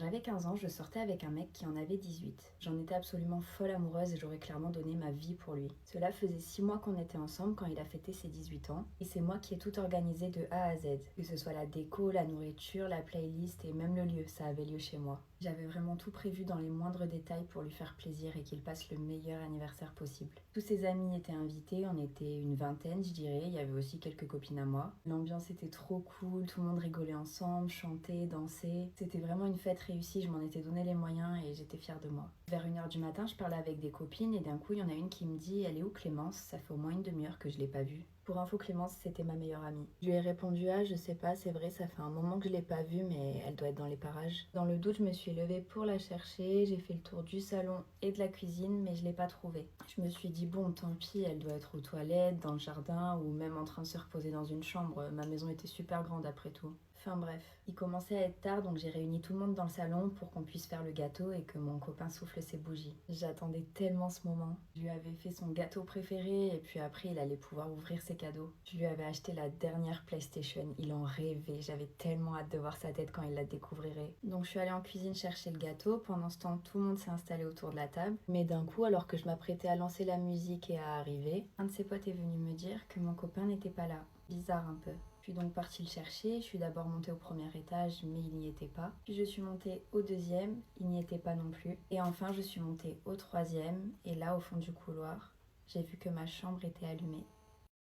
J'avais 15 ans, je sortais avec un mec qui en avait 18. J'en étais absolument folle amoureuse et j'aurais clairement donné ma vie pour lui. Cela faisait 6 mois qu'on était ensemble quand il a fêté ses 18 ans. Et c'est moi qui ai tout organisé de A à Z. Que ce soit la déco, la nourriture, la playlist et même le lieu, ça avait lieu chez moi. J'avais vraiment tout prévu dans les moindres détails pour lui faire plaisir et qu'il passe le meilleur anniversaire possible. Tous ses amis étaient invités, on était une vingtaine je dirais, il y avait aussi quelques copines à moi. L'ambiance était trop cool, tout le monde rigolait ensemble, chantait, dansait. C'était vraiment une fête réussie, je m'en étais donné les moyens et j'étais fière de moi. Vers 1h du matin, je parlais avec des copines et d'un coup, il y en a une qui me dit « Elle est où Clémence ? Ça fait au moins une demi-heure que je l'ai pas vue. » Pour info, Clémence, c'était ma meilleure amie. Je lui ai répondu « Ah, je sais pas, c'est vrai, ça fait un moment que je l'ai pas vue, mais elle doit être dans les parages. » Dans le doute, je me suis levée pour la chercher, j'ai fait le tour du salon et de la cuisine, mais je l'ai pas trouvée. Je me suis dit « Bon, tant pis, elle doit être aux toilettes, dans le jardin ou même en train de se reposer dans une chambre. Ma maison était super grande après tout. » Enfin bref, il commençait à être tard donc j'ai réuni tout le monde dans le salon pour qu'on puisse faire le gâteau et que mon copain souffle ses bougies. J'attendais tellement ce moment. Je lui avais fait son gâteau préféré et puis après il allait pouvoir ouvrir ses cadeaux. Je lui avais acheté la dernière PlayStation, il en rêvait, j'avais tellement hâte de voir sa tête quand il la découvrirait. Donc je suis allée en cuisine chercher le gâteau, pendant ce temps tout le monde s'est installé autour de la table. Mais d'un coup, alors que je m'apprêtais à lancer la musique et à arriver, un de ses potes est venu me dire que mon copain n'était pas là. Bizarre un peu. Je suis donc partie le chercher, je suis d'abord montée au premier étage mais il n'y était pas. Puis je suis montée au deuxième, il n'y était pas non plus. Et enfin je suis montée au troisième et là au fond du couloir, j'ai vu que ma chambre était allumée.